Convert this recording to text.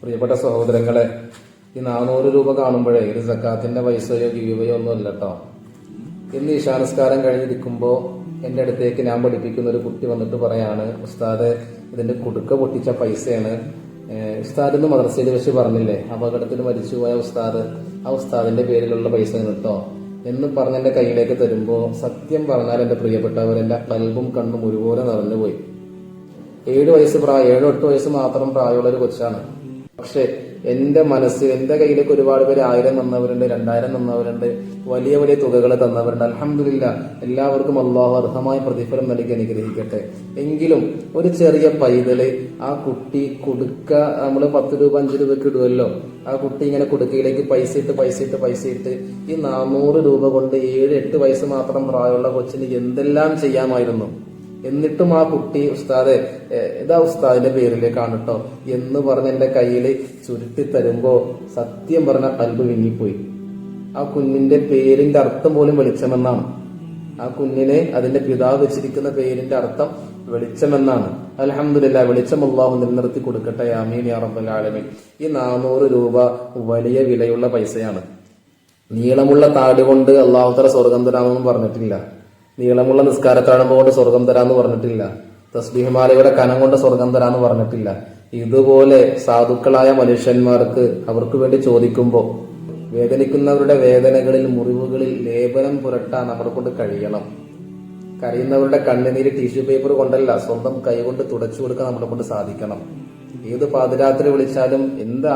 പ്രിയപ്പെട്ട സഹോദരങ്ങളെ, ഈ 400 രൂപ കാണുമ്പോഴേ ഇത് സക്കാത്തിന്റെ പൈസയോ ഗീവയോ ഒന്നും അല്ല കേട്ടോ. ഇന്ന് ഇശാനസ്കാരം കഴിഞ്ഞിരിക്കുമ്പോൾ എൻ്റെ അടുത്തേക്ക് ഞാൻ പഠിപ്പിക്കുന്ന ഒരു കുട്ടി വന്നിട്ട് പറയാണ്, ഉസ്താദ് ഇതിന്റെ കുടുക്ക പൊട്ടിച്ച പൈസയാണ്. ഉസ്താദ് ഇന്ന് മദ്രസയിൽ വെച്ച് പറഞ്ഞില്ലേ അപകടത്തിൽ മരിച്ചുപോയ ഉസ്താദ്, ആ ഉസ്താദിന്റെ പേരിലുള്ള പൈസ കേട്ടോ എന്ന് പറഞ്ഞ് എന്റെ കയ്യിലേക്ക് തരുമ്പോ സത്യം പറഞ്ഞാൽ എന്റെ പ്രിയപ്പെട്ടവർ എന്റെ കൽബും കണ്ണും ഒരുപോലെ നിറഞ്ഞുപോയി. 7 വയസ്സ് പ്രായം, 7-8 വയസ്സ് മാത്രം പ്രായമുള്ള ഒരു കൊച്ചാണ്. പക്ഷെ എന്റെ മനസ്സ്, എന്റെ കയ്യിലേക്ക് ഒരുപാട് പേര് 1000 തന്നവരുണ്ട്, 2000 തന്നവരുണ്ട്, വലിയ വലിയ തുകകൾ തന്നവരുണ്ട്. അൽഹംദുലില്ലാ, എല്ലാവർക്കും അല്ലാഹു അർഹമായ പ്രതിഫലം നൽകി അനുഗ്രഹിക്കട്ടെ. എങ്കിലും ഒരു ചെറിയ പൈതല്, ആ കുട്ടി കുടുക്ക, നമ്മള് 10 രൂപ 5 രൂപക്ക് ഇടുമല്ലോ, ആ കുട്ടി ഇങ്ങനെ കുടുക്കയിലേക്ക് പൈസ ഇട്ട് ഈ 400 രൂപ കൊണ്ട് 7-8 വയസ്സ് മാത്രം പ്രായമുള്ള കൊച്ചിന് എന്തെല്ലാം ചെയ്യാമായിരുന്നു. എന്നിട്ടും ആ കുട്ടി ഉസ്താദെ ഇതാ ഉസ്താദിന്റെ പേരിലേക്കാണ് കേട്ടോ എന്ന് പറഞ്ഞ് എന്റെ കയ്യിൽ ചുരുട്ടി തരുമ്പോ സത്യം പറഞ്ഞ കൽബ് വിങ്ങിപ്പോയി. ആ കുഞ്ഞിന്റെ പേരിന്റെ അർത്ഥം പോലും വെളിച്ചമെന്നാണ്. ആ കുഞ്ഞിനെ അതിന്റെ പിതാവ് വെച്ചിരിക്കുന്ന പേരിന്റെ അർത്ഥം വെളിച്ചമെന്നാണ്. അൽഹംദുലില്ലാ, വെളിച്ചം അല്ലാഹു നിലനിർത്തി കൊടുക്കട്ടെ. ആമീൻ യാ റബ്ബൽ ആലമീൻ. ഈ 400 രൂപ വലിയ വിലയുള്ള പൈസയാണ്. നീളമുള്ള താടി കൊണ്ട് അല്ലാഹു തആല സ്വർഗം തരാമെന്നും പറഞ്ഞിട്ടില്ല. നീളമുള്ള നിസ്കാരത്താഴമ്പ കൊണ്ട് സ്വർഗം തരാന്ന് പറഞ്ഞിട്ടില്ല. തസ്ബീഹ്മാലയുടെ കനം കൊണ്ട് സ്വർഗം തരാന്ന് പറഞ്ഞിട്ടില്ല. ഇതുപോലെ സാധുക്കളായ മനുഷ്യന്മാർക്ക് അവർക്ക് വേണ്ടി ചോദിക്കുമ്പോൾ വേദനിക്കുന്നവരുടെ വേദനകളിൽ, മുറിവുകളിൽ ലേപനം പുരട്ടാൻ നമ്മളെ കൊണ്ട് കഴിയണം. കരയുന്നവരുടെ കണ്ണുനീര് ടിഷ്യൂ പേപ്പർ കൊണ്ടല്ല, സ്വന്തം കൈ കൊണ്ട് തുടച്ചു കൊടുക്കാൻ നമ്മളെ കൊണ്ട് സാധിക്കണം. ഏത് പാതിരാത്രി വിളിച്ചാലും എന്ത്